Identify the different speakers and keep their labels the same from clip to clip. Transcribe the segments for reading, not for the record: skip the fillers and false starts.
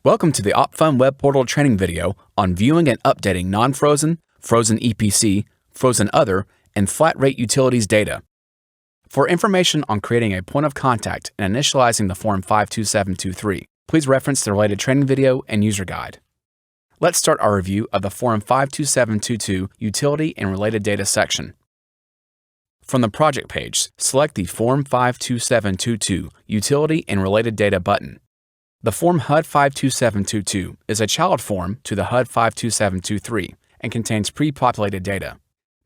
Speaker 1: Welcome to the OpFun Web Portal training video on viewing and updating non-frozen, frozen EPC, frozen other, and flat rate utilities data. For information on creating a point of contact and initializing the Form 52723, please reference the related training video and user guide. Let's start our review of the Form 52722 Utility and Related Data section. From the project page, select the Form 52722 Utility and Related Data button. The Form HUD-52722 is a child form to the HUD-52723 and contains pre-populated data.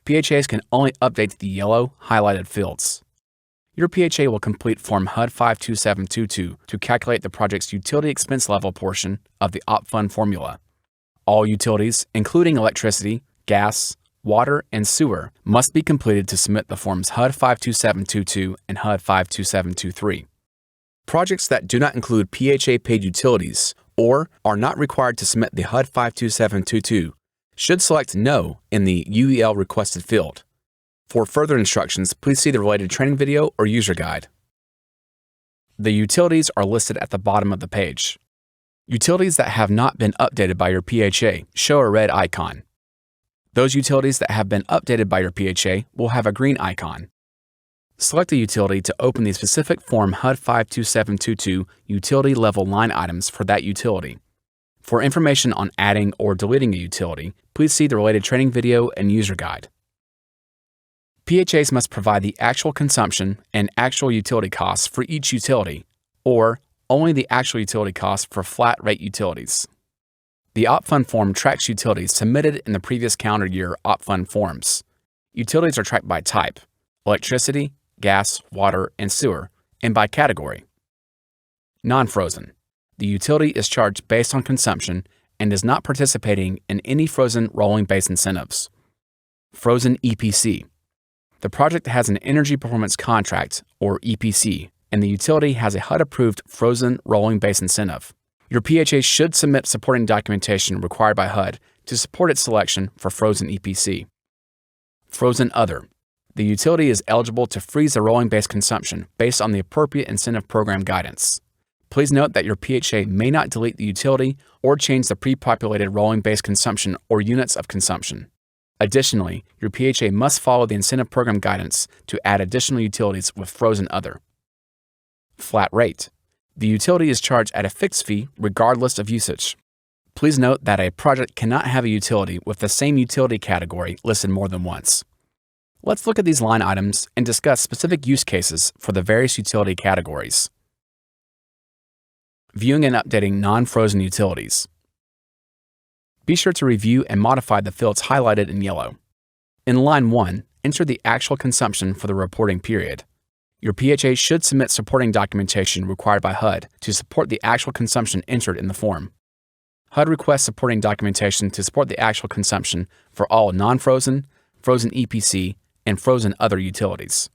Speaker 1: PHAs can only update the yellow highlighted fields. Your PHA will complete Form HUD-52722 to calculate the project's utility expense level portion of the OpFun formula. All utilities, including electricity, gas, water, and sewer, must be completed to submit the forms HUD-52722 and HUD-52723. Projects that do not include PHA-paid utilities or are not required to submit the HUD-52722 should select No in the UEL requested field. For further instructions, please see the related training video or user guide. The utilities are listed at the bottom of the page. Utilities that have not been updated by your PHA show a red icon. Those utilities that have been updated by your PHA will have a green icon. Select a utility to open the specific Form HUD-52722 utility level line items for that utility. For information on adding or deleting a utility, please see the related training video and user guide. PHAs must provide the actual consumption and actual utility costs for each utility, or only the actual utility costs for flat rate utilities. The OpFun form tracks utilities submitted in the previous calendar year OpFun forms. Utilities are tracked by type: electricity, gas, water, and sewer, and by category. Non-frozen. The utility is charged based on consumption and is not participating in any frozen rolling base incentives. Frozen EPC. The project has an Energy Performance Contract, or EPC, and the utility has a HUD-approved frozen rolling base incentive. Your PHA should submit supporting documentation required by HUD to support its selection for frozen EPC. Frozen other. The utility is eligible to freeze the rolling base consumption based on the appropriate incentive program guidance. Please note that your PHA may not delete the utility or change the pre-populated rolling base consumption or units of consumption. Additionally, your PHA must follow the incentive program guidance to add additional utilities with frozen other. Flat rate. The utility is charged at a fixed fee regardless of usage. Please note that a project cannot have a utility with the same utility category listed more than once. Let's look at these line items and discuss specific use cases for the various utility categories. Viewing and updating non-frozen utilities. Be sure to review and modify the fields highlighted in yellow. In line 1, enter the actual consumption for the reporting period. Your PHA should submit supporting documentation required by HUD to support the actual consumption entered in the form. HUD requests supporting documentation to support the actual consumption for all non-frozen, frozen EPC, and frozen other utilities.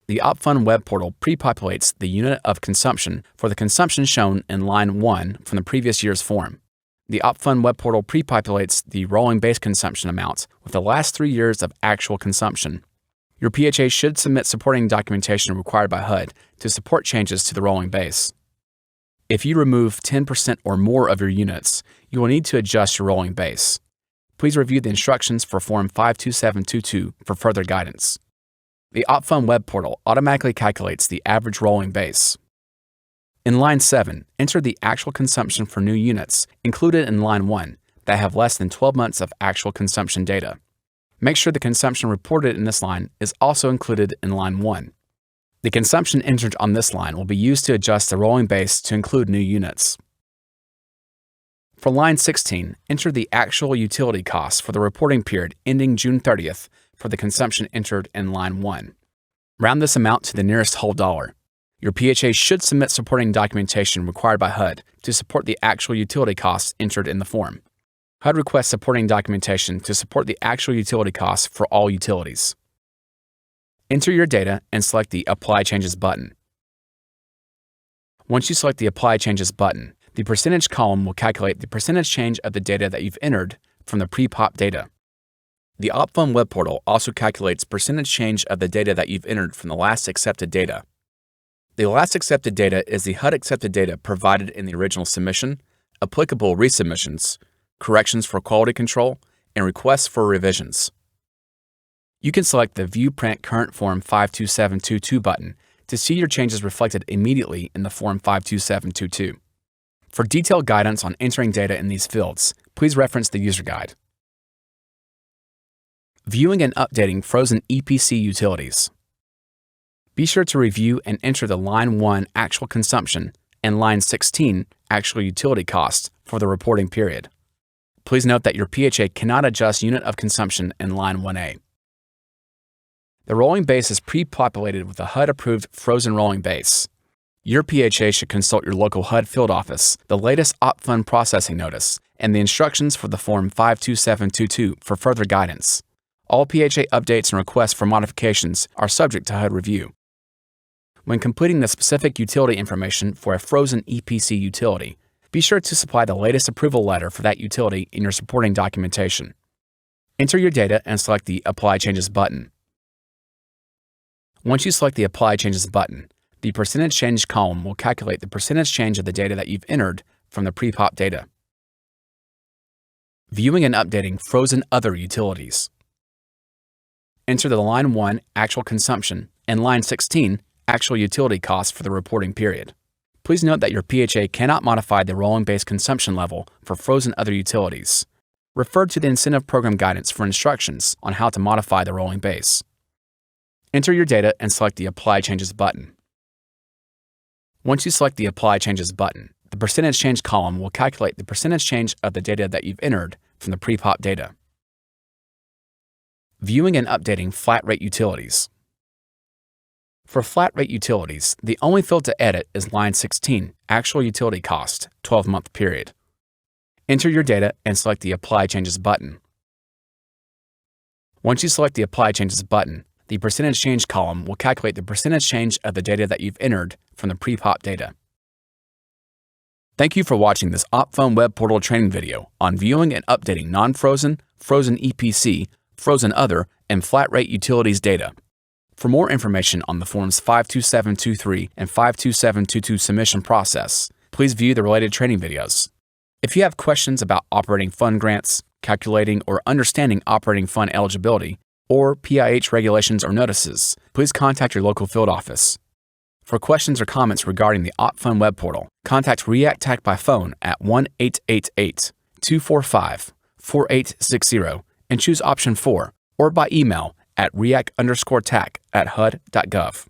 Speaker 1: The OpFun web portal pre-populates the unit of consumption for the consumption shown in line 1 from the previous year's form. The OpFun web portal pre-populates the rolling base consumption amounts with the last 3 years of actual consumption. Your PHA should submit supporting documentation required by HUD to support changes to the rolling base. If you remove 10% or more of your units, you will need to adjust your rolling base. Please review the instructions for Form 52722 for further guidance. The OpFun web portal automatically calculates the average rolling base. In line 7, enter the actual consumption for new units included in line 1 that have less than 12 months of actual consumption data. Make sure the consumption reported in this line is also included in line 1. The consumption entered on this line will be used to adjust the rolling base to include new units. For line 16, enter the actual utility costs for the reporting period ending June 30th for the consumption entered in line 1. Round this amount to the nearest whole dollar. Your PHA should submit supporting documentation required by HUD to support the actual utility costs entered in the form. HUD requests supporting documentation to support the actual utility costs for all utilities. Enter your data and select the Apply Changes button. Once you select the Apply Changes button, the percentage column will calculate the percentage change of the data that you've entered from the pre-pop data. The OpFun web portal also calculates percentage change of the data that you've entered from the last accepted data. The last accepted data is the HUD accepted data provided in the original submission, applicable resubmissions, corrections for quality control, and requests for revisions. You can select the View Print Current Form 52722 button to see your changes reflected immediately in the Form 52722. For detailed guidance on entering data in these fields, please reference the user guide. Viewing and updating frozen EPC utilities. Be sure to review and enter the Line 1 actual consumption and Line 16 actual utility cost for the reporting period. Please note that your PHA cannot adjust unit of consumption in Line 1A. The rolling base is pre-populated with a HUD-approved frozen rolling base. Your PHA should consult your local HUD field office, the latest OpFun processing notice, and the instructions for the Form 52722 for further guidance. All PHA updates and requests for modifications are subject to HUD review. When completing the specific utility information for a frozen EPC utility, be sure to supply the latest approval letter for that utility in your supporting documentation. Enter your data and select the Apply Changes button. Once you select the Apply Changes button, the percentage change column will calculate the percentage change of the data that you've entered from the pre-pop data. Viewing and updating frozen other utilities. Enter the Line 1 actual consumption and Line 16 actual utility costs for the reporting period. Please note that your PHA cannot modify the rolling base consumption level for frozen other utilities. Refer to the incentive program guidance for instructions on how to modify the rolling base. Enter your data and select the Apply Changes button. Once you select the Apply Changes button, the percentage change column will calculate the percentage change of the data that you've entered from the pre-pop data. Viewing and updating flat rate utilities. For flat rate utilities, the only field to edit is Line 16, Actual Utility Cost, 12-month period. Enter your data and select the Apply Changes button. Once you select the Apply Changes button, the percentage change column will calculate the percentage change of the data that you've entered from the pre-pop data. Thank you for watching this OpFun web portal training video on viewing and updating non-frozen, frozen EPC, frozen other, and flat rate utilities data. For more information on the Forms 52723 and 52722 submission process, please view the related training videos. If you have questions about operating fund grants, calculating or understanding operating fund eligibility, or PIH regulations or notices, please contact your local field office. For questions or comments regarding the OpFun web portal, contact React Tech by phone at 1-888-245-4860 and choose option 4, or by email at react_tech@hud.gov.